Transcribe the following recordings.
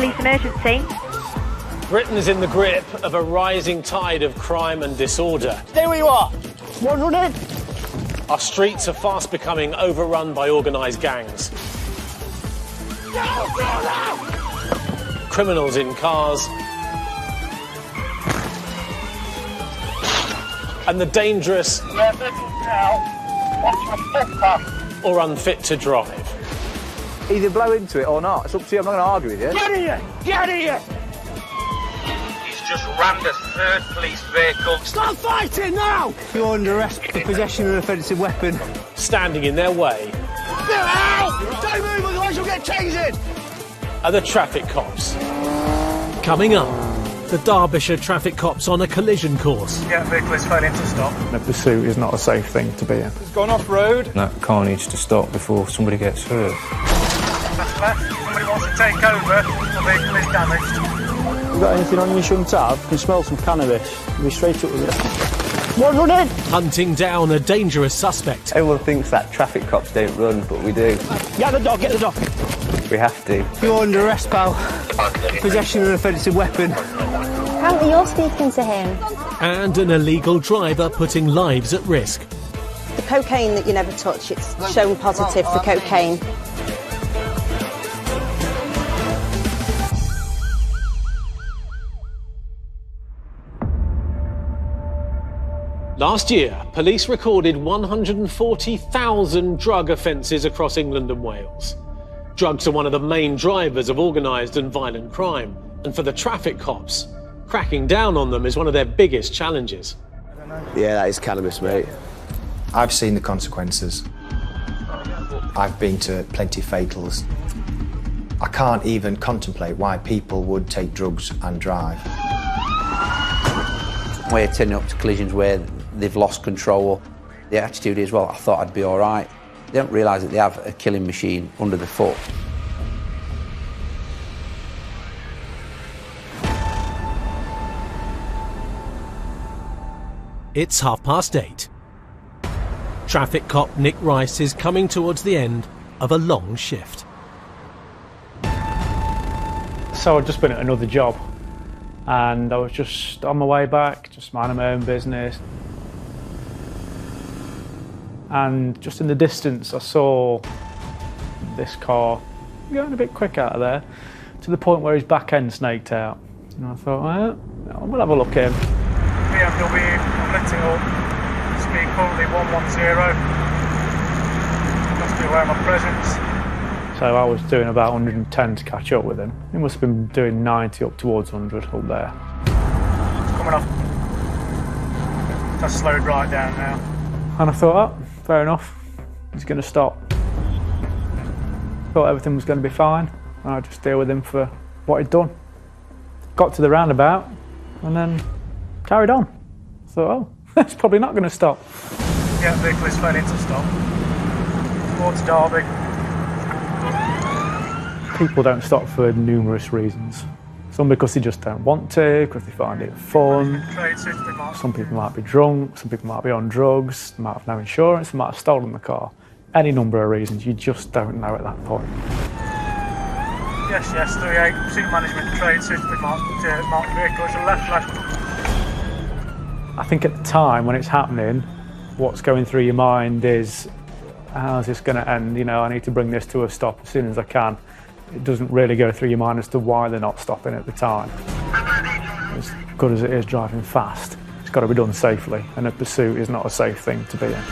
police emergency. Britain is in the grip of a rising tide of crime and disorder. There you are. 100. Our streets are fast becoming overrun by organised gangs. Criminals in cars. And the dangerous or unfit to drive. Either blow into it or not. It's up to you. I'm not going to argue with you. Get here! Get here! He's just rammed a third police vehicle. Stop fighting now! You're under arrest for possession of an offensive weapon. Standing in their way Get out! Don't move, otherwise you'll get tased! are the traffic cops. Coming up, the Derbyshire traffic cops on a collision course. Yeah, vehicle is failing to stop. The pursuit is not a safe thing to be in. It's gone off-road. That car needs to stop before somebody gets hurt. That's left. Somebody wants to take over. The vehicle is damaged. You got anything on you shouldn't have? You can smell some cannabis. Be straight up with it. 100! Hunting down a dangerous suspect. Everyone thinks that traffic cops don't run, but we do. Get the dog, get the dog. We have to. You're under arrest, pal. Possession of an offensive weapon. Apparently you're speaking to him. And an illegal driver putting lives at risk. The cocaine that you never touch, it's shown positive for cocaine. Last year, police recorded 140,000 drug offences across England and Wales. Drugs are one of the main drivers of organised and violent crime, and for the traffic cops, cracking down on them is one of their biggest challenges. Yeah, that is cannabis, mate. I've seen the consequences. I've been to plenty of fatals. I can't even contemplate why people would take drugs and drive. We're turning up to collisions where they've lost control. The attitude is, well, I thought I'd be all right. They don't realise that they have a killing machine under the foot. It's 8:30. Traffic cop Nick Rice is coming towards the end of a long shift. So I'd just been at another job and I was just on my way back, just minding my own business. And just in the distance I saw this car going a bit quick out of there to the point where his back end snaked out. And I thought, well, we'll have a look at him. BMW, I'm letting up. Speed currently 110. Must be aware of my presence. So I was doing about 110 to catch up with him. He must have been doing 90 up towards 100 up there. It's coming off. That's slowed right down now. And I thought, oh, fair enough, he's going to stop. Thought everything was going to be fine, and I'd just deal with him for what he'd done. Got to the roundabout, and then carried on. Thought, oh, it's probably not going to stop. Yeah, vehicle is failing to stop. Towards Derby. People don't stop for numerous reasons. Some because they just don't want to, because they find it fun. Some people might be drunk, some people might be on drugs, they might have no insurance, they might have stolen the car. Any number of reasons, you just don't know at that point. Yes, 38, pursuit management, trade suitably marked vehicle, it's a left. I think at the time when it's happening, what's going through your mind is, how's this going to end? You know, I need to bring this to a stop as soon as I can. It doesn't really go through your mind as to why they're not stopping at the time. As good as it is driving fast, it's got to be done safely, and a pursuit is not a safe thing to be in.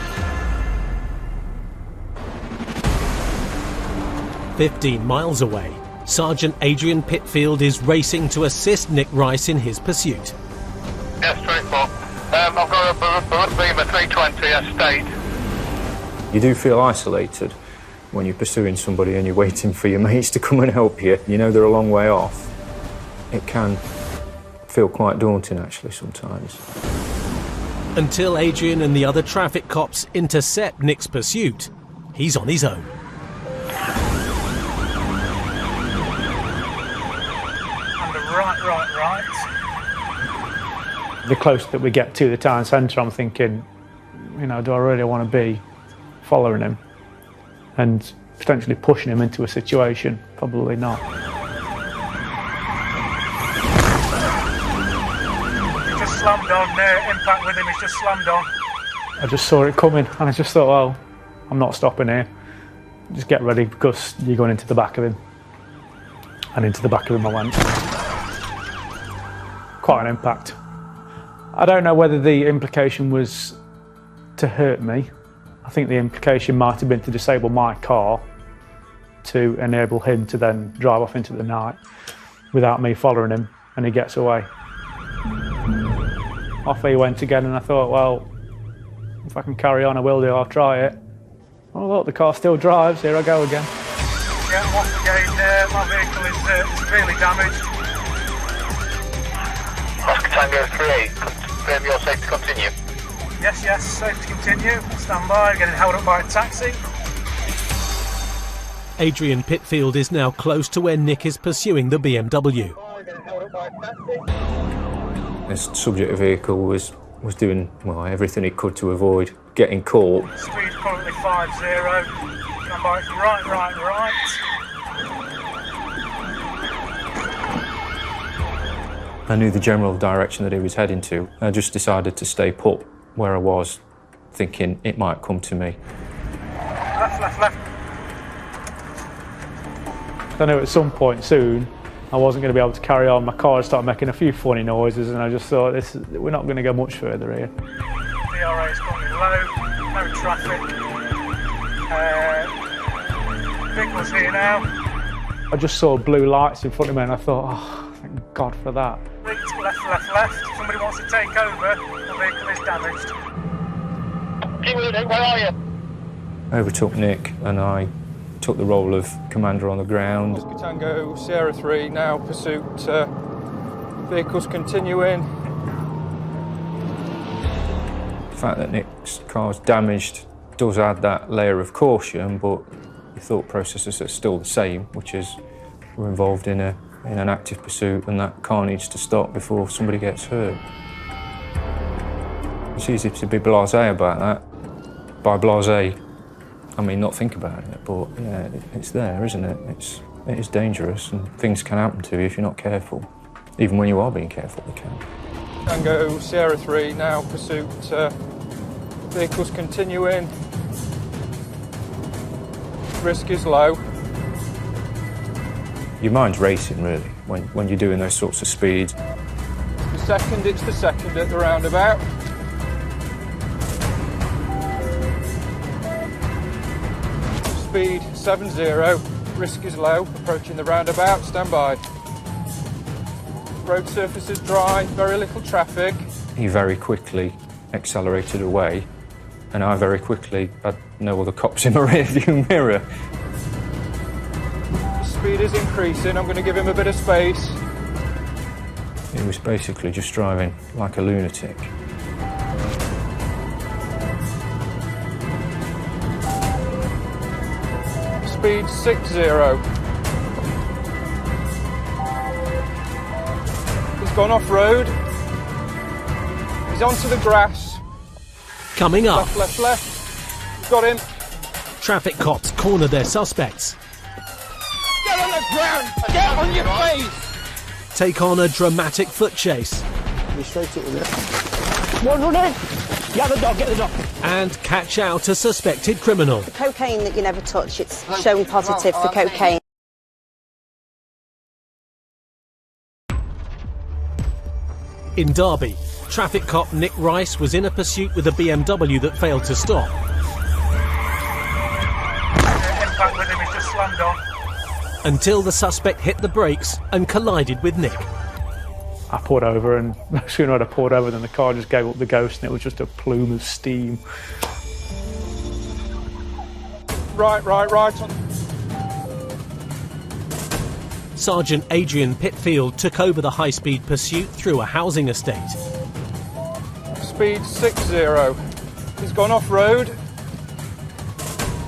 15 miles away, Sergeant Adrian Pitfield is racing to assist Nick Rice in his pursuit. Yes, 24. I've got a beam at 320 estate. You do feel isolated when you're pursuing somebody and you're waiting for your mates to come and help you. You know they're a long way off. It can feel quite daunting, actually, sometimes. Until Adrian and the other traffic cops intercept Nick's pursuit, he's on his own. And right. The closer that we get to the town centre, I'm thinking, you know, do I really want to be following him and potentially pushing him into a situation? Probably not. slammed on, impact with him, he's just slammed on. I just saw it coming and I just thought, well, I'm not stopping here. Just get ready because you're going into the back of him. And into the back of him I went. Quite an impact. I don't know whether the implication was to hurt me. I think the implication might have been to disable my car to enable him to then drive off into the night without me following him, and he gets away. Off he went again, and I thought, well, if I can carry on, I will do, I'll try it. Oh look, the car still drives, here I go again. Yeah, once again, my vehicle is severely damaged. Oscar Tango 38, confirm you're safe to continue. Yes, safe to continue. Stand by, getting held up by a taxi. Adrian Pitfield is now close to where Nick is pursuing the BMW. This subject vehicle was doing, well, everything he could to avoid getting caught. Speed currently 50. Stand by for right. I knew the general direction that he was heading to. I just decided to stay put where I was, thinking it might come to me. Left. I knew at some point soon I wasn't going to be able to carry on. My car started making a few funny noises and I just thought, we're not going to go much further here. DRA is currently low, no traffic. Vehicle's here now. I just saw blue lights in front of me and I thought, oh, thank God for that. Left. Somebody wants to take over. The vehicle is damaged. Where are you? I overtook Nick and I took the role of commander on the ground. Oscar Tango Sierra 3, now pursuit. Vehicles continuing. The fact that Nick's car's damaged does add that layer of caution, but the thought processes are still the same, which is we're involved in an active pursuit and that car needs to stop before somebody gets hurt. It's easy to be blasé about that. By blasé, I mean not think about it, but yeah, it's there, isn't it? It is dangerous and things can happen to you if you're not careful. Even when you are being careful, they can. Tango Sierra 3, now pursuit. Vehicles continuing. Risk is low. Your mind's racing, really, when you're doing those sorts of speeds. It's the second at the roundabout. Speed 70, risk is low, approaching the roundabout, stand by. Road surface is dry, very little traffic. He very quickly accelerated away, and I very quickly had no other cops in my rearview mirror. Speed is increasing, I'm going to give him a bit of space. He was basically just driving like a lunatic. Speed 60. He's gone off-road. He's onto the grass. Coming up. Left. Got him. Traffic cops corner their suspects. Get on the ground! Get on your face! Take on a dramatic foot chase. Be straight up with it. One running! Get the dog. And catch out a suspected criminal. The cocaine that you never touch, it's shown positive for cocaine. In Derby, traffic cop Nick Rice was in a pursuit with a BMW that failed to stop. Impact with him, he's just slammed on. Until the suspect hit the brakes and collided with Nick. I pulled over, and no sooner had I pulled over than the car just gave up the ghost and it was just a plume of steam. Right. Sergeant Adrian Pitfield took over the high-speed pursuit through a housing estate. Speed 60. He's gone off-road.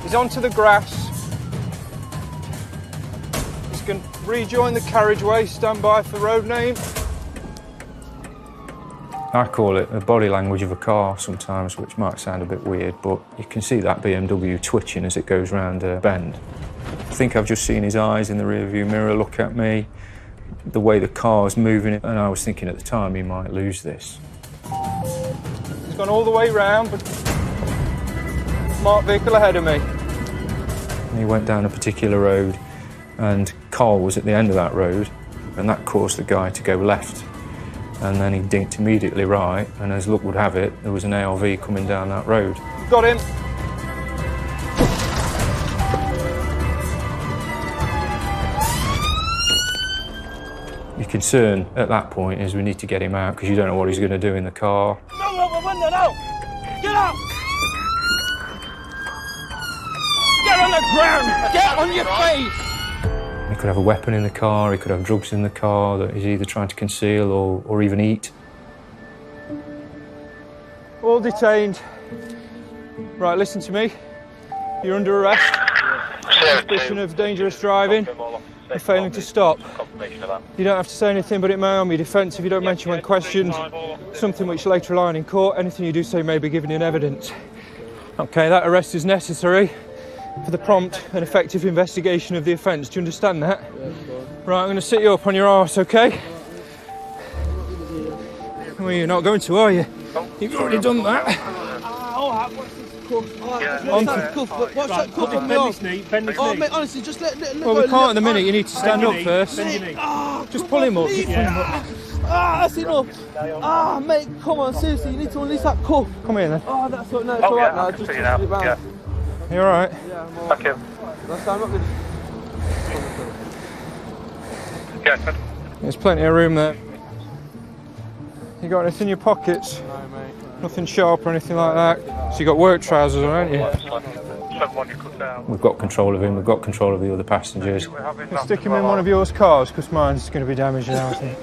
He's onto the grass. He's going to rejoin the carriageway, stand by for road name. I call it the body language of a car sometimes, which might sound a bit weird, but you can see that BMW twitching as it goes round a bend. I think I've just seen his eyes in the rearview mirror look at me, the way the car's moving, and I was thinking at the time he might lose this. He's gone all the way round, but marked vehicle ahead of me. He went down a particular road and Carl was at the end of that road and that caused the guy to go left. And then he dinked immediately right, and as luck would have it, there was an ARV coming down that road. Got him. Your concern at that point is we need to get him out because you don't know what he's going to do in the car. No, out the window now! Get out! Get on the ground! Get on your face! He could have a weapon in the car, he could have drugs in the car that he's either trying to conceal or even eat. All detained. Right, listen to me. You're under arrest. Suspicion of dangerous driving and failing to stop. You don't have to say anything, but it may harm your defence if you don't mention when questioned something which later rely on in court. Anything you do say may be given in evidence. OK, that arrest is necessary for the prompt and effective investigation of the offence. Do you understand that? Right, I'm going to sit you up on your arse, OK? Well, you're not going to, are you? You've already done that. What's that cuff? Bend his knee, bend his knee. Mate, honestly, just let Well, we can't at the minute. You need to stand up first. Just pull him up. That's enough. Mate, come on, seriously, you need to release that cuff. Come here then. Oh, that's all, no, it's alright now. Just now. Yeah. You alright? Yeah, I'm Thank you. That's I'm not good. Yeah. There's plenty of room there. You got anything in your pockets? No, mate. Nothing sharp or anything like that? So you got work trousers on, haven't you? We've got control of him, we've got control of the other passengers. We'll stick him in one of yours cars, because mine's going to be damaged now, I think.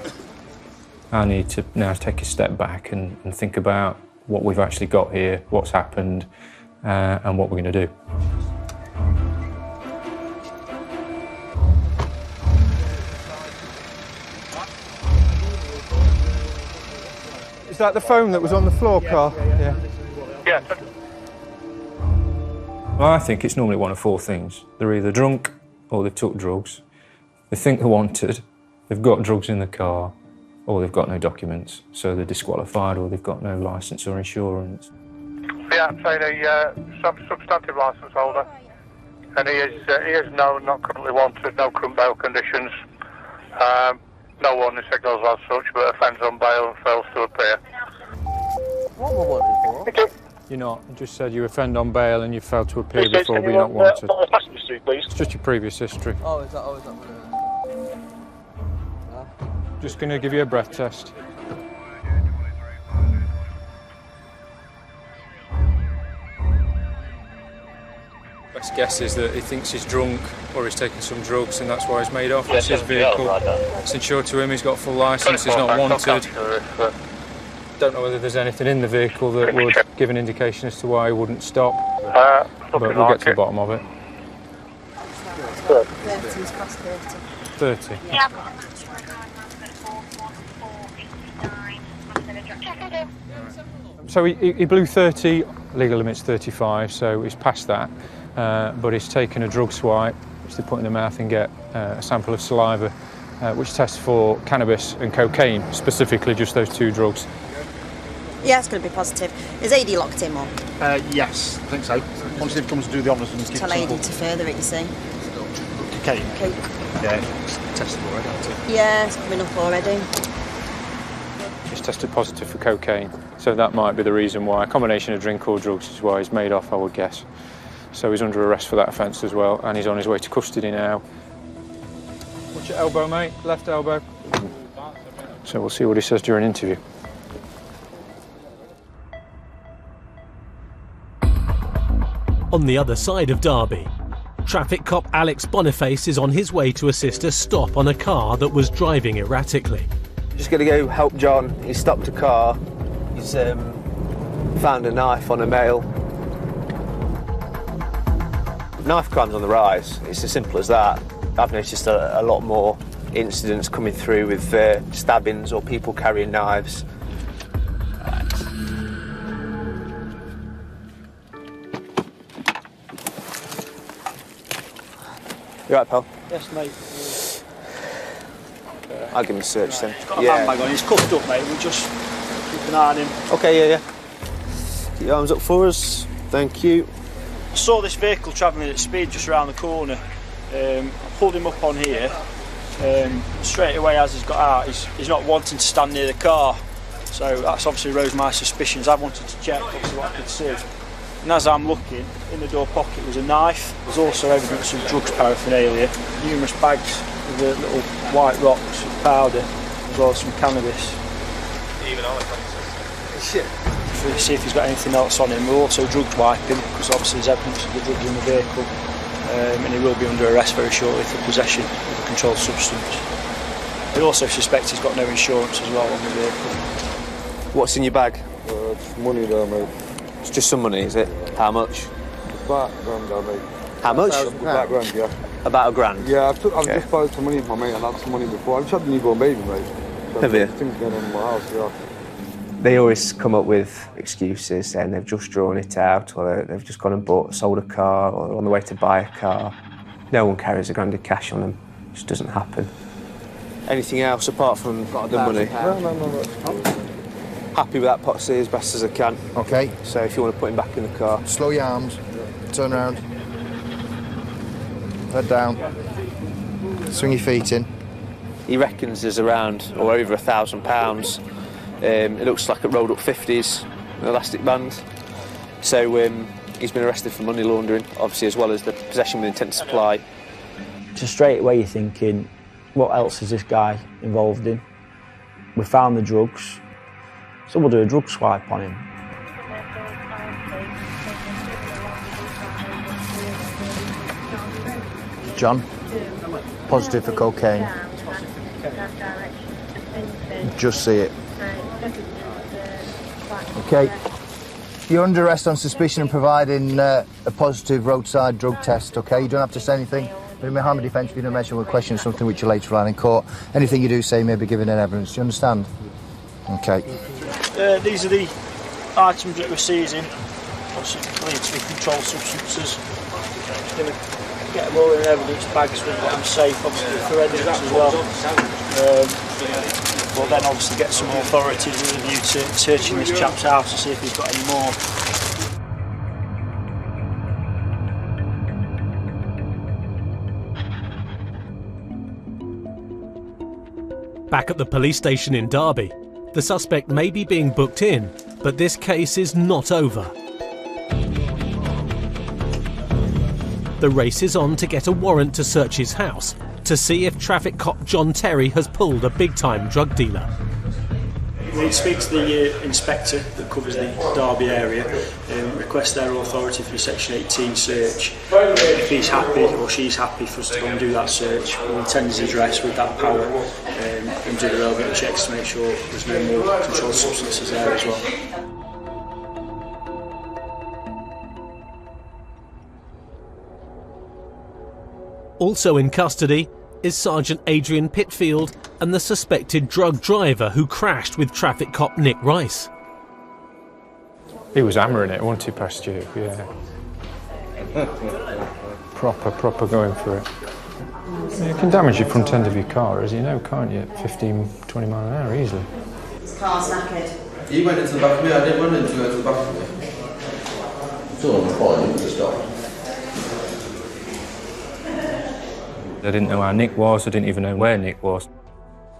I need to now take a step back and think about what we've actually got here, what's happened, and what we're going to do. Is that the phone that was on the floor, Carl? Yeah. Yeah. Well, I think it's normally one of four things. They're either drunk or they've took drugs. They think they're wanted, they've got drugs in the car, or they've got no documents, so they're disqualified, or they've got no licence or insurance. Yeah, I'm saying a substantive licence holder, and he is known, not currently wanted, no current bail conditions, no warning signals as such, but offends on bail and fails to appear. What am I wanted for? You're not. You just said you offend on bail and you failed to appear before, but you're not wanted. It's just your previous history. Oh, is that what Just going to give you a breath test. Best guess is that he thinks he's drunk or he's taken some drugs and that's why he's made off. It's his vehicle. It's insured to him, he's got full licence, he's not wanted. Don't know whether there's anything in the vehicle that would give an indication as to why he wouldn't stop. But we'll get to the bottom of it. 30's past 30. 30? Yeah. So he blew 30, legal limit's 35, so he's past that. But he's taken a drug swipe, which they put in the mouth and get a sample of saliva, which tests for cannabis and cocaine, specifically just those two drugs. Yeah, it's going to be positive. Is AD locked in, Mark? Yes, I think so. Once they've come to do the honours and give Tell sample. AD to further it, you see. Cocaine? Coke. Yeah, it's tested already, hasn't it? Yeah, it's coming up already. He's tested positive for cocaine, so that might be the reason why. A combination of drink or drugs is why he's made off, I would guess. So he's under arrest for that offence as well, and he's on his way to custody now. Watch your elbow, mate. Left elbow. So we'll see what he says during interview. On the other side of Derby, traffic cop Alex Boniface is on his way to assist a stop on a car that was driving erratically. Just going to go help John. He stopped a car. He's found a knife on a male. Knife crime's on the rise. It's as simple as that. I've noticed a lot more incidents coming through with stabbings or people carrying knives. You right, pal? Yes, mate. I'll give him a search then. He's got a handbag on, he's cuffed up, mate. We'll just keep an eye on him. Okay, yeah. Get your arms up for us. Thank you. I saw this vehicle travelling at speed just around the corner. I pulled him up on here. Straight away as he's got out, he's not wanting to stand near the car. So that's obviously raised my suspicions. I wanted to check obviously what I could see. And as I'm looking, in the door pocket was a knife. There's also evidence of drugs paraphernalia, numerous bags of the little white rocks of powder, as well as some cannabis. Even on Shit. To see if he's got anything else on him. We'll also drug wipe him, because obviously there's evidence of the drugs in the vehicle. And he will be under arrest very shortly for possession of a controlled substance. We also suspect he's got no insurance as well on the vehicle. What's in your bag? It's money there, mate. It's just some money, is it? How much? About £1 there, mate. How much? About £1, yeah. About £1? Yeah, I've just borrowed some money from my mate and had some money before. I've just had a newborn baby, mate. So Have you? Things going on in my house, yeah. They always come up with excuses saying they've just drawn it out, or they've just gone and sold a car, or on the way to buy a car. No one carries £1,000 of cash on them. It just doesn't happen. Anything else apart from the money? No. Happy with that potsy as best as I can. Okay. So if you want to put him back in the car. Slow your arms. Turn around. Head down. Swing your feet in. He reckons there's around or over £1,000. It looks like it rolled up 50s, an elastic band. So he's been arrested for money laundering, obviously, as well as the possession with intent to supply. So straight away you're thinking, what else is this guy involved in? We found the drugs, so we'll do a drug swipe on him. John, positive for cocaine. Just see it. Okay. You're under arrest on suspicion of providing a positive roadside drug test, okay? You don't have to say anything. But it may harm a defence if you don't mention or question something which you later on in court. Anything you do say may be given in evidence. Do you understand? Okay. These are the items that we're seizing. Obviously believed to be controlled substances. Just going to get them all in evidence bags, we've got them safe, obviously forensics as well. We'll then obviously get some authorities with a view to searching this chap's house to see if he's got any more. Back at the police station in Derby, the suspect may be being booked in, but this case is not over. The race is on to get a warrant to search his house to see if traffic cop John Terry has pulled a big-time drug dealer. We speak to the inspector that covers the Derby area, request their authority for a Section 18 search. If he's happy or she's happy for us to go and do that search, we'll attend his address with that power and do the relevant checks to make sure there's no more controlled substances there as well. Also in custody is Sergeant Adrian Pitfield and the suspected drug driver who crashed with traffic cop Nick Rice. He was hammering it once he passed you, yeah. Proper going for it. You can damage your front end of your car, as you know, can't you? At 15, 20 mile an hour easily. This car's knackered. He went into the back of me, I didn't run into the back of me. It's all on the phone, you could have stopped. I didn't know how Nick was, I didn't even know where Nick was.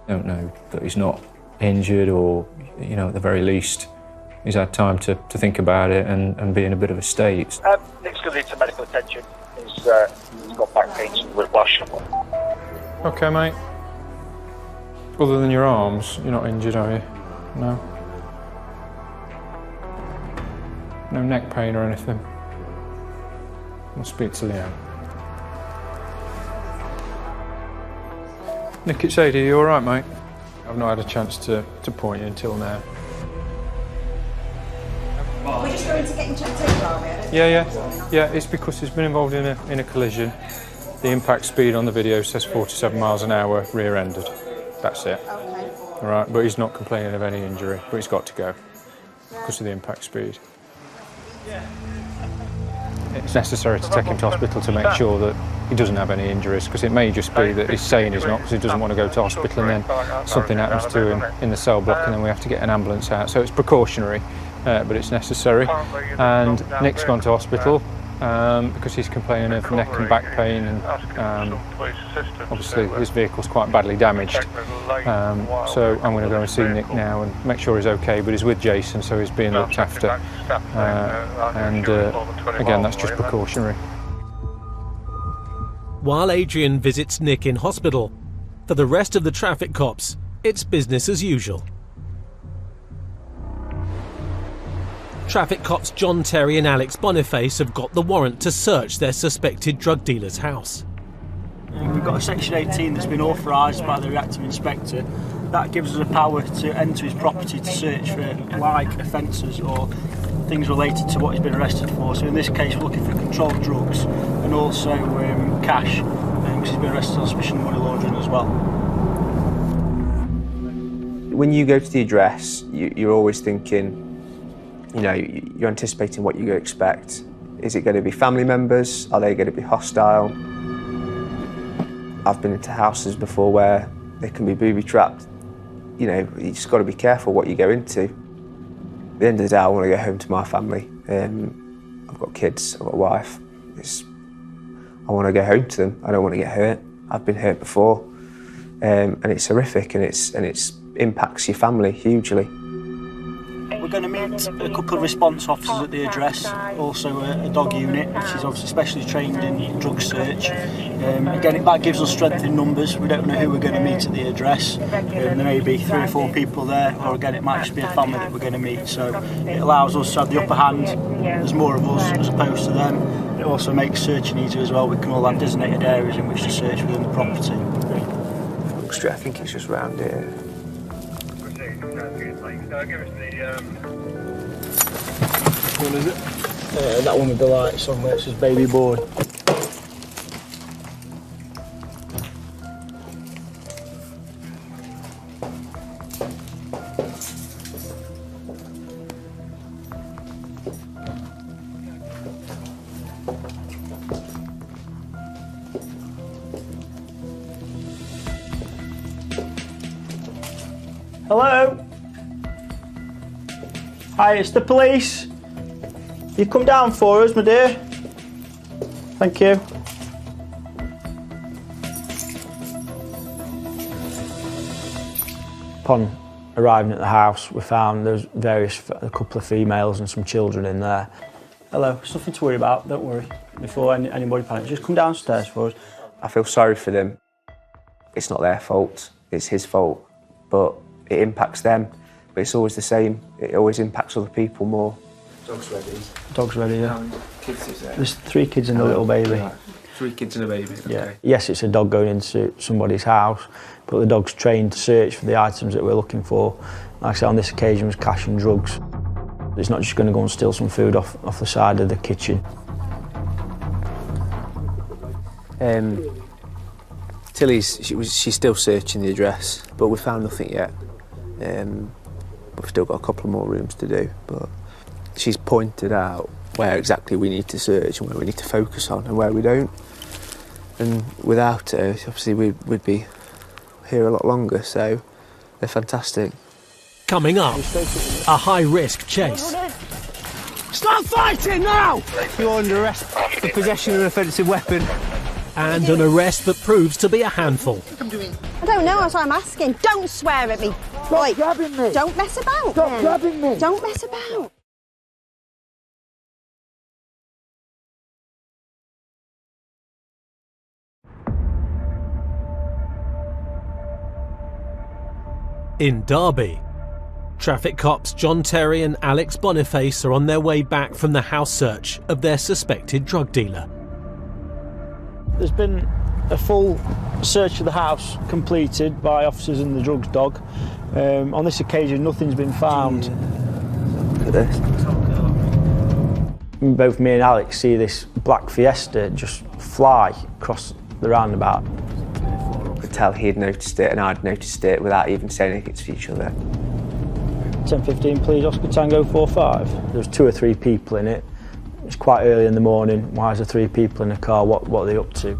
I don't know that he's not injured or, you know, at the very least, he's had time to think about it and be in a bit of a state. Nick's going to need some medical attention. He's got back pain and whiplash. Okay, mate. Other than your arms, you're not injured, are you? No? No neck pain or anything? I'll speak to Leanne. Nick, it's Adi, you alright, mate? I've not had a chance to point you until now. We're just going to get him checked over, are we? Yeah, it's because he's been involved in a collision. The impact speed on the video says 47 miles an hour, rear-ended. That's it. Okay. Alright, but he's not complaining of any injury, but he's got to go because of the impact speed. It's necessary to take him to hospital to make sure that he doesn't have any injuries, because it may just be that he's saying he's not because he doesn't want to go to hospital, and then something happens to him in the cell block and then we have to get an ambulance out. So it's precautionary, but it's necessary. And Nick's gone to hospital because he's complaining of neck and back pain, and obviously his vehicle's quite badly damaged. So I'm going to go and see Nick now and make sure he's okay, but he's with Jason, so he's being looked after. And again, that's just precautionary. While Adrian visits Nick in hospital, for the rest of the traffic cops, it's business as usual. Traffic cops John Terry and Alex Boniface have got the warrant to search their suspected drug dealer's house. We've got a section 18 that's been authorised by the reactive inspector. That gives us the power to enter his property to search for like offences or things related to what he's been arrested for. So in this case we're looking for controlled drugs and also cash, because he's been arrested on suspicion of money laundering as well. When you go to the address, you're always thinking, you know, you're anticipating what you expect. Is it going to be family members? Are they going to be hostile? I've been into houses before where they can be booby-trapped. You know, you just got to be careful what you go into. At the end of the day, I want to go home to my family. I've got kids, I've got a wife. I want to go home to them. I don't want to get hurt. I've been hurt before, and it's horrific, and it impacts your family hugely. We're going to meet a couple of response officers at the address, also a dog unit, which is obviously specially trained in drug search. Again, that gives us strength in numbers. We don't know who we're going to meet at the address. There may be 3 or 4 people there, or again, it might just be a family that we're going to meet. So it allows us to have the upper hand. There's more of us as opposed to them. It also makes searching easier as well. We can all have designated areas in which to search within the property. I think it's just round here. Which one is it? That one with the lights on where it says baby boy. Hello? Hi, it's the police. You come down for us, my dear. Thank you. Upon arriving at the house, we found there's a couple of females and some children in there. Hello, it's nothing to worry about, don't worry. Before anybody panics, just come downstairs for us. I feel sorry for them. It's not their fault, it's his fault, but it impacts them. But it's always the same, it always impacts other people more. Dog's ready. Dog's ready, yeah. How many kids is there? There's 3 kids and a little baby. Right. 3 kids and a baby, yeah. Okay. Yes, it's a dog going into somebody's house, but the dog's trained to search for the items that we're looking for. Like I said, on this occasion was cash and drugs. It's not just going to go and steal some food off the side of the kitchen. Tilly's, she's still searching the address, but we found nothing yet. We've still got a couple more rooms to do, but she's pointed out where exactly we need to search and where we need to focus on and where we don't. And without her, obviously we'd be here a lot longer, so they're fantastic. Coming up, a high-risk chase. Stop fighting now! You're under arrest for possession of an offensive weapon. And an arrest that proves to be a handful. I don't know, that's why I'm asking. Don't swear at me. Stop grabbing me. Don't mess about. Stop grabbing me. Don't mess about. In Derby, traffic cops John Terry and Alex Boniface are on their way back from the house search of their suspected drug dealer. There's been a full search of the house completed by officers and the drugs dog. On this occasion, nothing's been found. Look at this. Both me and Alex see this black Fiesta just fly across the roundabout. I could tell he'd noticed it and I'd noticed it without even saying anything to each other. 10:15, please, Oscar Tango 45. There was 2 or 3 people in it. It's quite early in the morning. Why is there 3 people in a car? What are they up to?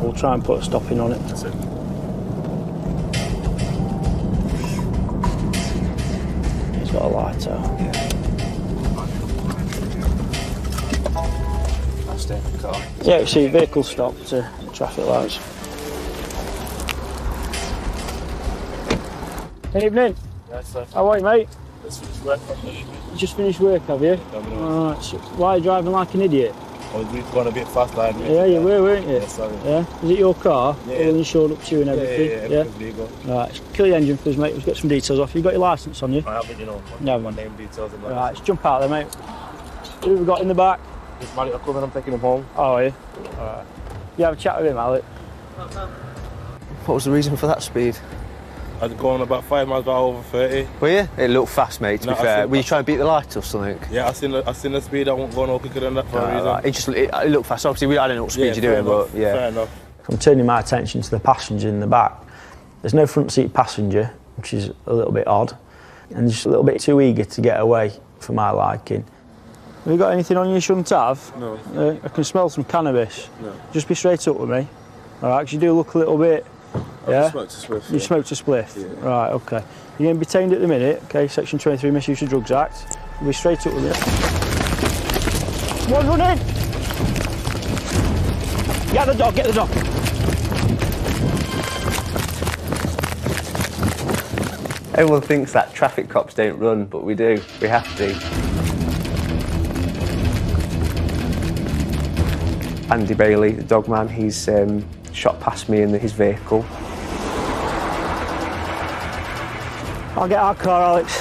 We'll try and put a stopping on it. That's it. It's got a lighter. I'll stay in the car. Yeah, see, vehicle stopped to traffic lights. Evening. Yes, sir. How are you, mate? Just finished work. You just finished work, have you? Alright, so why are you driving like an idiot? I was going a bit fast, I admit. Yeah, you were, weren't you? Yes, sorry. Yeah? Is it your car? Yeah. All insured up to you and everything? Yeah, everything's legal. Right, kill the engine for us, mate. We've got some details off. You got your licence on you? I haven't, you know. No, man. Name details and that. Right, let's jump out there, mate. Who have we got in the back? This Malik, I'm coming, I'm taking him home. Oh, are you? Alright. You have a chat with him, Alec. What was the reason for that speed? I was going about 5 miles per hour over 30. Were you? It looked fast, mate, to be fair. Were you trying to beat the light or something? Yeah, I seen the speed. I won't go no quicker than that for a reason. Right. It looked fast. Obviously, I don't know what speed you're doing, but yeah. Fair enough. I'm turning my attention to the passenger in the back. There's no front seat passenger, which is a little bit odd, and just a little bit too eager to get away for my liking. Have you got anything on you shouldn't have? No. I can smell some cannabis. No. Just be straight up with me. Alright, because you do look a little bit... Yeah? I smoked a spliff. You smoked a spliff? Yeah. Right, okay. You're going to be detained at the minute, okay? Section 23 Misuse of Drugs Act. You'll be straight up with me. One running! Get the dog, get the dog. Everyone thinks that traffic cops don't run, but we do. We have to. Andy Bailey, the dog man, he's shot past me in his vehicle. I'll get our car, Alex.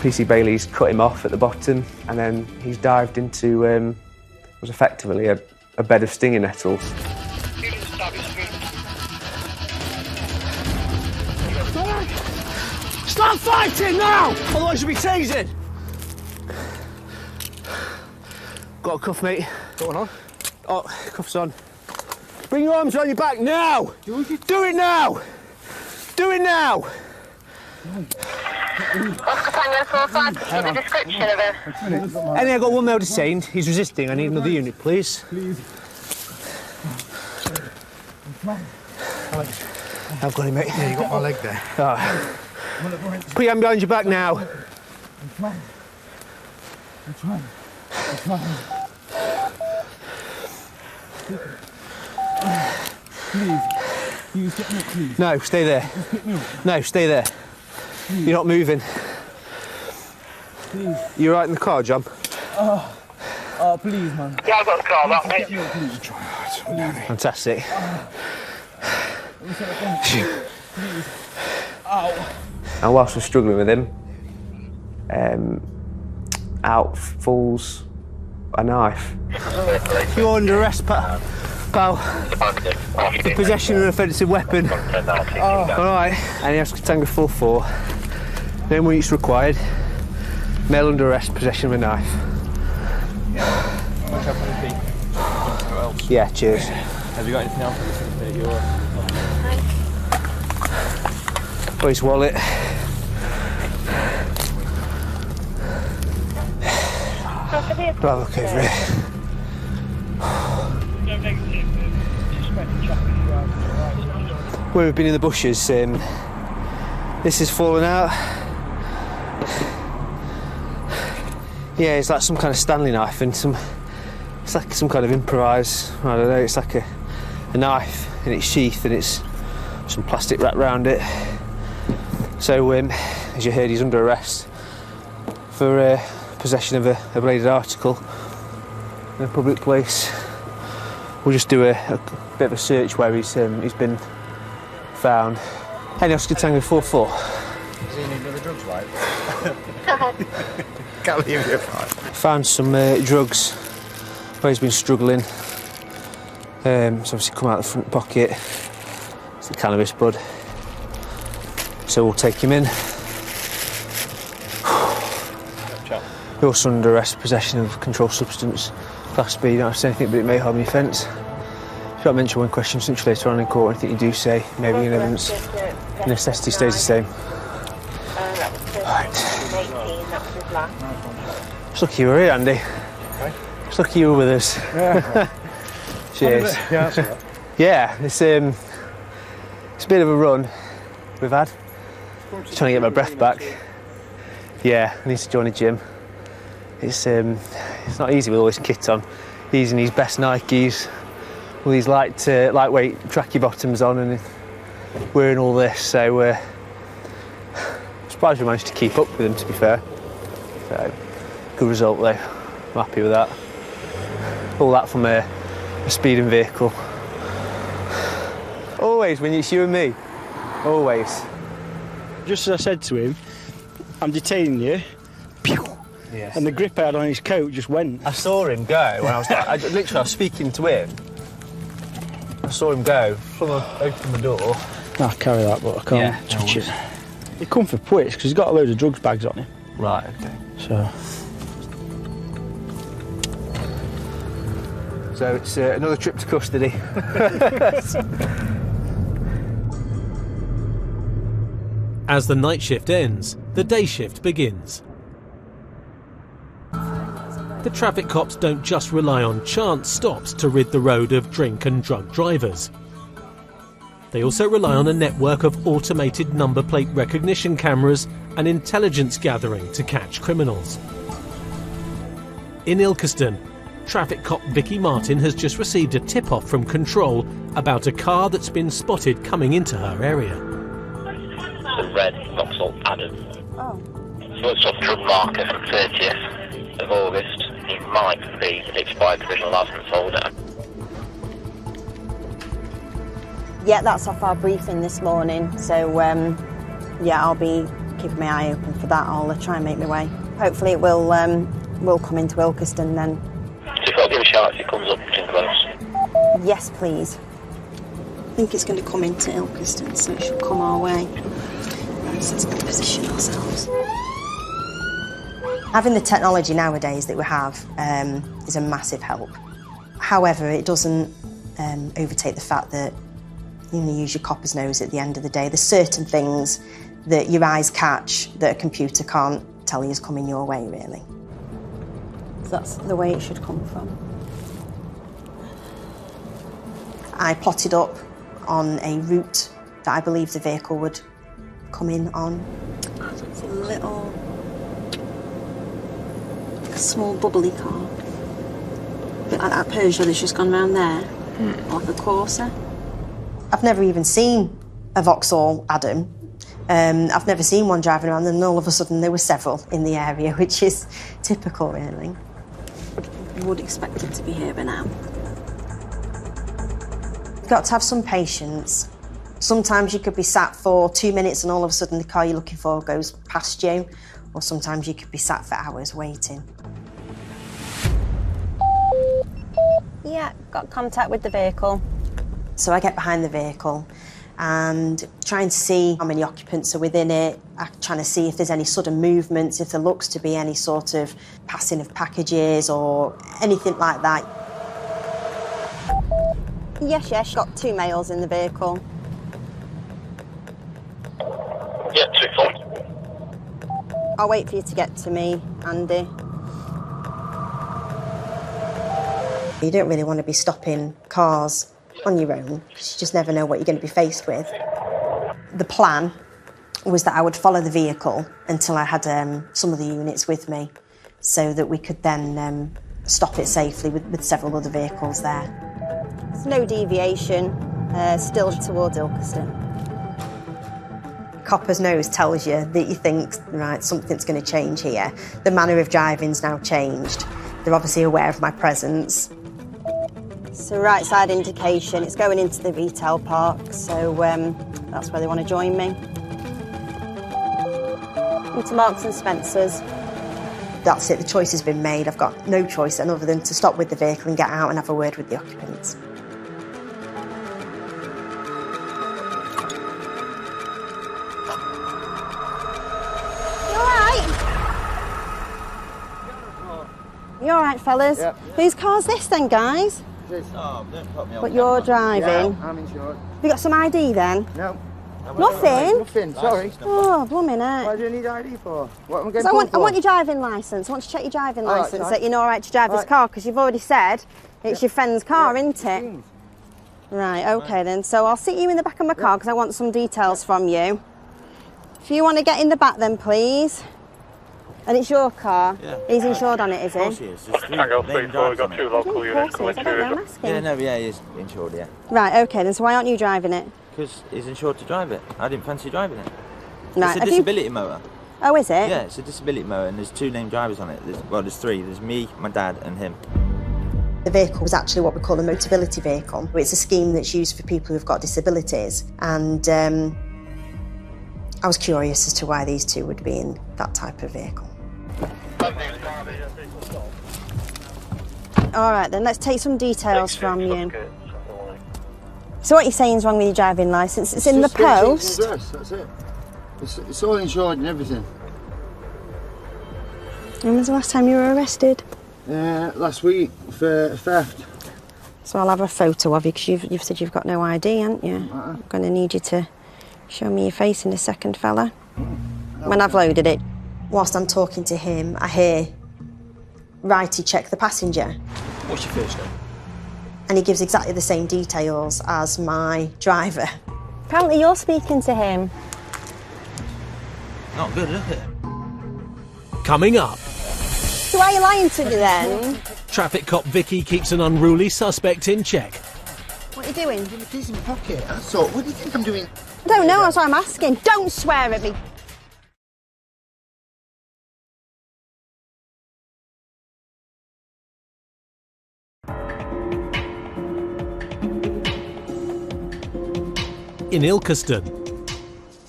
PC Bailey's cut him off at the bottom, and then he's dived into was effectively a bed of stinging nettles. Stop fighting now! Otherwise you'll be tased! Got a cuff, mate. Got one on? Oh, cuff's on. Bring your arms around your back now! Do it now! Do it now! Oscar Tango 45, give a description of him. Anyway, I've got one male detained. He's resisting. I need another unit, please. I've got him, mate. Yeah, you got my leg there. Oh. Put your hand behind your back now. Please. No, stay there. No, stay there. You're not moving. Please. You right in the car, John? Oh, please, man. Yeah, I've got the car, that, mate. Fantastic. Please. Ow. And whilst we're struggling with him, out falls a knife. You're under arrest, pal. For possession of an offensive weapon. Alright. And he has to Tango 44. No more use required. Male under arrest, possession of a knife. Yeah, cheers. Have you got anything else that you Got his wallet. Right, look over here. Where we've been in the bushes, this has fallen out. Yeah, it's like some kind of Stanley knife and it's like some kind of improvised, I don't know, it's like a knife in its sheath and it's some plastic wrapped around it. So, as you heard, he's under arrest for possession of a bladed article in a public place. We'll just do a bit of a search where he's been found. Any Oscar Tango 44. Does he need another drugs light? Can't leave it. Found some drugs where he's been struggling. It's obviously come out of the front pocket. It's the cannabis bud. So we'll take him in. You're also under arrest, possession of controlled substance. Class B, you don't have to say anything, but it may harm your offence. If you don't mention one question since later on in court, anything you do say may be in evidence. The necessity stays the same. Right. It's lucky you were here, Andy. It's lucky you were with us. Yeah. Cheers. Yeah, that's all right. Yeah, it's a bit of a run we've had. Just trying to get my breath back. Yeah, I need to join a gym. It's not easy with all this kit on. He's in his best Nikes, all these lightweight tracky bottoms on, and wearing all this. So I'm surprised we managed to keep up with him, to be fair. So good result though. I'm happy with that. All that from a speeding vehicle. Always when it's you and me. Always. Just as I said to him, I'm detaining you. Pew! Yes. And the grip I had on his coat just went. I saw him go when I was literally I was speaking to him. I saw him go. Open the door. I'll carry that, but I can't touch it. He come for Pwits because he's got a load of drugs bags on him. Right. Okay. So it's another trip to custody. As the night shift ends, the day shift begins. The traffic cops don't just rely on chance stops to rid the road of drink and drug drivers. They also rely on a network of automated number plate recognition cameras and intelligence gathering to catch criminals. In Ilkeston, traffic cop Vicky Martin has just received a tip-off from Control about a car that's been spotted coming into her area. The red Vauxhall Adam. Oh. So it's a drug marker from 30th of August. It might be the expired provisional licence holder. Yeah, that's off our briefing this morning. So, yeah, I'll be keeping my eye open for that. I'll try and make my way. Hopefully it will come into Ilkeston then. So if I'll give a shout if it comes up in close. Yes, please. I think it's going to come into Ilkeston, so it should come our way. So let's position ourselves. Having the technology nowadays that we have is a massive help. However, it doesn't overtake the fact that you use your copper's nose at the end of the day. There's certain things that your eyes catch that a computer can't tell you is coming your way, really. So that's the way it should come from. I plotted up on a route that I believe the vehicle would come in on. It's a little, like a small bubbly car. A bit like that Peugeot that's just gone round there, like a Corsa. I've never even seen a Vauxhall Adam. I've never seen one driving around, and all of a sudden there were several in the area, which is typical, really. You would expect it to be here by now. You've got to have some patience. Sometimes you could be sat for 2 minutes and all of a sudden the car you're looking for goes past you, or sometimes you could be sat for hours waiting. Yeah, got contact with the vehicle. So I get behind the vehicle and trying to see how many occupants are within it, trying to see if there's any sudden movements, if there looks to be any sort of passing of packages or anything like that. Yes, got 2 males in the vehicle. Yeah, 2-4. I'll wait for you to get to me, Andy. You don't really want to be stopping cars on your own, because you just never know what you're going to be faced with. The plan was that I would follow the vehicle until I had some of the units with me, so that we could then stop it safely with several other vehicles there. There's no deviation, still towards Ilkeston. Copper's nose tells you that you think, right, something's going to change here. The manner of driving's now changed. They're obviously aware of my presence. So right side indication, it's going into the retail park, so that's where they want to join me. Into Marks and Spencer's. That's it, the choice has been made. I've got no choice other than to stop with the vehicle and get out and have a word with the occupants. You all right, fellas? Yep. Whose car's this then, guys? Oh, don't put me on. What you're driving? Yeah, I'm insured. Have you got some ID then? No. Nothing? Nothing, sorry. Oh, blooming heck. What do you need ID for? What am I getting I pulled for? want your driving licence. I want to check your driving All right, licence, sorry. that you're all right to drive this car, because you've already said it's your friend's car, isn't it? Right, okay then. So I'll sit you in the back of my car because I want some details from you. If you want to get in the back then, please. And it's your car? Yeah. He's insured on it, is he? Of course he is. There's 3 Tango 3-4, we've got 2 local units coming through. Yeah, he is insured, yeah. Right, okay then. So why aren't you driving it? Because he's insured to drive it. I didn't fancy driving it. Right. It's a disability motor. Oh, is it? Yeah, it's a disability motor and there's 2 named drivers on it. There's 3. There's me, my dad and him. The vehicle was actually what we call a motability vehicle. It's a scheme that's used for people who've got disabilities, and I was curious as to why these 2 would be in that type of vehicle. All right then, let's take some details from you. So what you're saying is wrong with your driving licence? It's in the post? That's it. It's all insured and everything. When was the last time you were arrested? Last week for theft. So I'll have a photo of you because you've said you've got no ID, haven't you? I'm going to need you to show me your face in a second, fella. When I've loaded it. Whilst I'm talking to him, I hear Righty check the passenger. What's your first name? And he gives exactly the same details as my driver. Apparently you're speaking to him. Not good, is it? Coming up. So why are you lying to me then? Traffic cop Vicky keeps an unruly suspect in check. What are you doing? The keys in my pocket, that's all. What do you think I'm doing? I don't know, that's what I'm asking. Don't swear at me. In Ilkeston,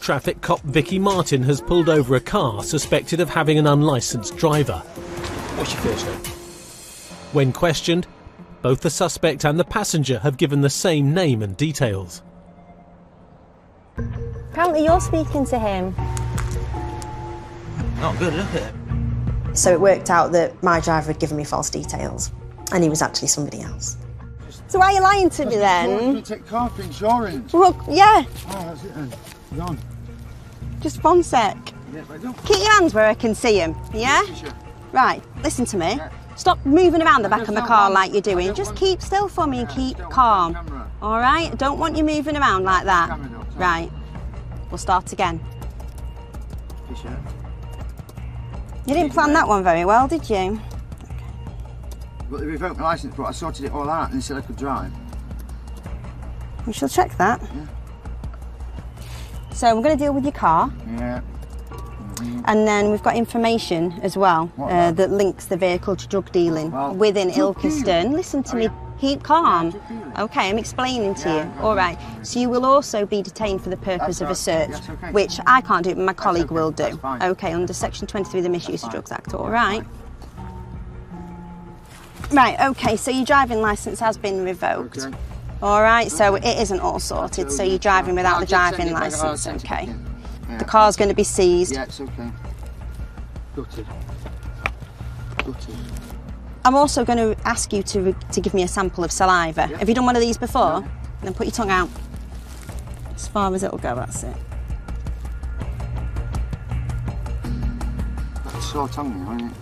traffic cop Vicky Martin has pulled over a car suspected of having an unlicensed driver. What's your first name? When questioned, both the suspect and the passenger have given the same name and details. Apparently you're speaking to him. Not good, is it? So it worked out that my driver had given me false details, and he was actually somebody else. So why are you lying to me then? I'm going to take car for insurance. Well, yeah. Oh, that's it then. Go on. Just one sec. Yeah, but don't. Keep your hands where I can see them, yeah? Right, listen to me. Stop moving around the back of my car like you're doing. Just keep still for me and keep calm. All right? I don't want you moving around like that. Right. We'll start again. You didn't plan that one very well, did you? But they revoked my licence, but I sorted it all out and they said I could drive. We shall check that. Yeah. So we're going to deal with your car. Yeah. And then we've got information as well that links the vehicle to drug dealing within Ilkeston. Listen to me, keep calm. Okay, I'm explaining to you. All right, so you will also be detained for the purpose of a search, which I can't do, but my colleague will do. Okay, under Section 23 of the Misuse of Drugs Act, all right? Right, okay, so your driving licence has been revoked. All right, so it isn't all sorted, so you're driving without the driving licence, okay? The car's going to be seized. Yeah, it's okay. Gutted. I'm also going to ask you to give me a sample of saliva. Yeah. Have you done one of these before? No. Then put your tongue out. As far as it'll go, that's it. That's sore tongue now, isn't it?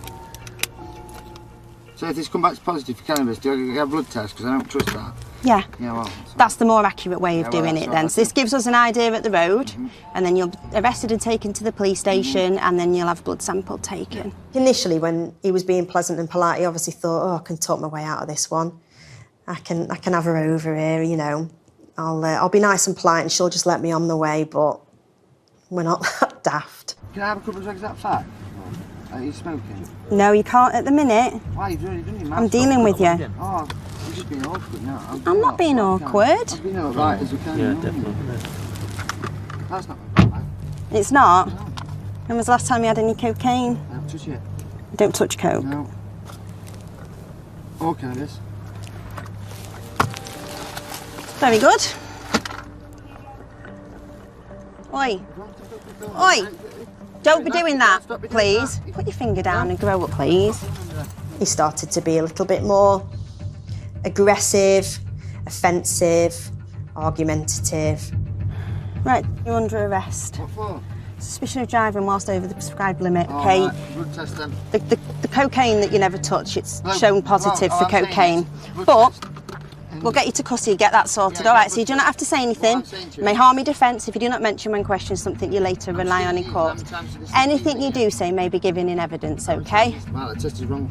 So if this comes back positive for cannabis, do I get a blood test? Because I don't trust that. Yeah. Yeah, well, that's the more accurate way of doing it then. So this gives us an idea at the road, and then you'll be arrested and taken to the police station, and then you'll have a blood sample taken. Initially, when he was being pleasant and polite, he obviously thought, oh, I can talk my way out of this one. I can have her over here, you know. I'll be nice and polite and she'll just let me on the way, but we're not that daft. Can I have a couple of drugs at 5? Are you smoking? No, you can't at the minute. Why? You've already done your maths. I'm dealing with you. Oh, you're just being awkward now. I'm not being awkward. I've been all right as we can. Yeah, definitely. That's not right. It's not? When was the last time you had any cocaine? I haven't touched it. You don't touch coke? No. Or cannabis. Very good. Oi. Oi. Don't be doing that, please. Put your finger down and grow up, please. He started to be a little bit more aggressive, offensive, argumentative. Right, you're under arrest. What for? Suspicion of driving whilst over the prescribed limit, All okay? right, blood test then. The cocaine that you never touch, it's No, shown positive for I'm saying cocaine. yes. But We'll get you to custody, get that sorted. All right, so you do not have to say anything. You may harm your defence if you do not mention when questioned something you later rely on in court. Anything you do say may be given in evidence, OK? Well, the test is wrong.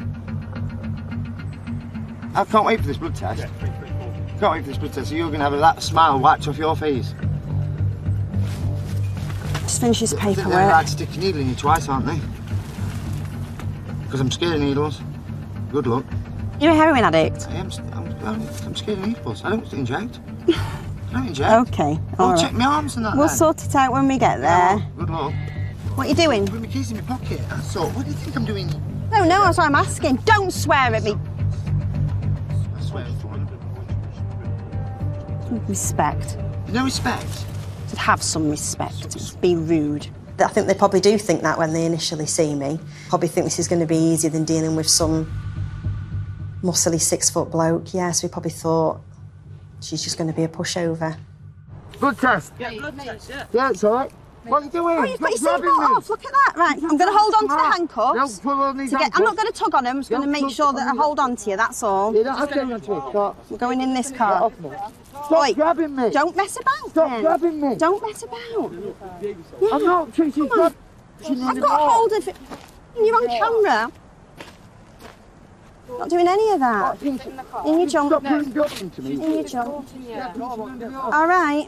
I can't wait for this blood test. Can't wait for this blood test. So you're going to have that smile whacked off your face. Just finish this paperwork. They're allowed to stick a needle in you twice, aren't they? Because I'm scared of needles. Good luck. You're a heroin addict. I'm scared of needles. I don't inject. I don't inject. OK, I'll all right. check my arms and that. We'll then. sort it out when we get there. Yeah, good luck. What are you doing? Put my keys in my pocket. That's all. What do you think I'm doing? No, that's what I'm asking. Don't swear at me. I swear it's one. Respect. No respect? Should have some respect. Be rude. I think they probably do think that when they initially see me. Probably think this is going to be easier than dealing with some muscly 6-foot bloke. Yeah, so we probably thought she's just going to be a pushover. Blood test. Yeah, blood test, yeah. Yeah, it's all right. What are you doing? Oh, you've got your seatbelt off. Look at that. Right, I'm going to hold on to the handcuffs. I'm not going to tug on them. I'm just going to make sure that I hold on to you, that's all. You don't have to hold on to me. We're going in this car. Stop grabbing me. Don't mess about. Stop grabbing me. Don't mess about. Yeah. I'm not treating you. I've got a hold of it. You're on camera. Not doing any of that. In your jump. Stop putting guts into me. In your jump. All right.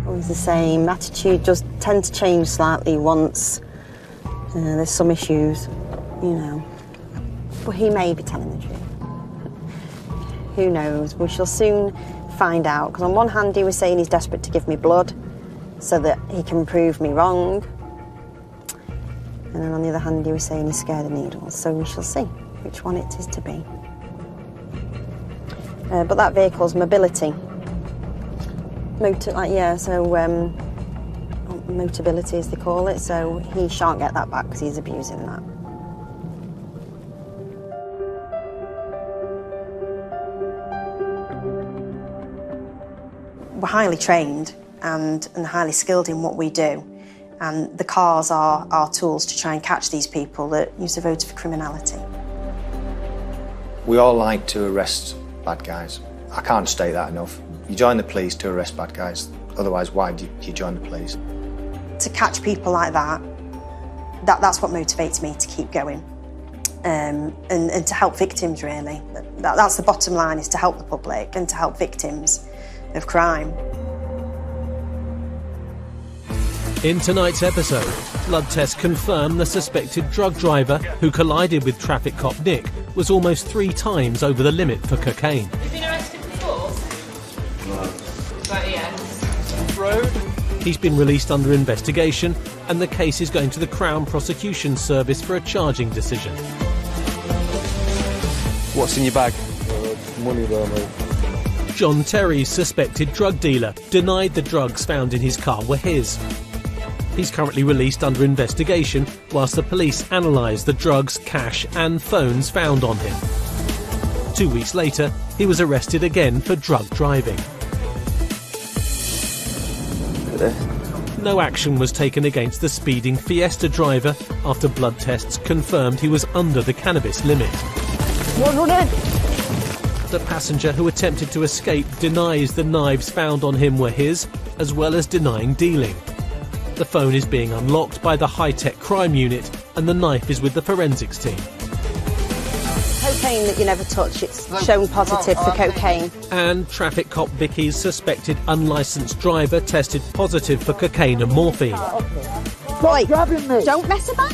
Always the same. Attitude does tend to change slightly once there's some issues, you know. But he may be telling the truth. Who knows? We shall soon find out. Because on one hand he was saying he's desperate to give me blood so that he can prove me wrong. And then on the other hand he was saying he's scared of needles. So we shall see which one it is to be. But that vehicle's mobility. Motability as they call it, so he shan't get that back because he's abusing that. We're highly trained and highly skilled in what we do, and the cars are our tools to try and catch these people that use the roads for criminality. We all like to arrest bad guys. I can't state that enough. You join the police to arrest bad guys, otherwise why do you join the police? To catch people like that's what motivates me to keep going, and to help victims, really. That's the bottom line, is to help the public and to help victims of crime. In tonight's episode, blood tests confirm the suspected drug driver who collided with traffic cop Nick was almost 3 times over the limit for cocaine. Have you been arrested before? No. Right, yeah. Road. He's been released under investigation and the case is going to the Crown Prosecution Service for a charging decision. What's in your bag? Money there, mate. John Terry's suspected drug dealer denied the drugs found in his car were his. He's currently released under investigation whilst the police analyse the drugs, cash and phones found on him. 2 weeks later, he was arrested again for drug driving. No action was taken against the speeding Fiesta driver after blood tests confirmed he was under the cannabis limit. The passenger who attempted to escape denies the knives found on him were his, as well as denying dealing. The phone is being unlocked by the high-tech crime unit and the knife is with the forensics team. Cocaine that you never touch, it's shown positive for cocaine. And traffic cop Vicky's suspected unlicensed driver tested positive for cocaine and morphine. Right, don't mess about.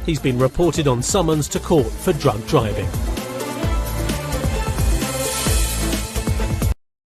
He's been reported on summons to court for drug driving.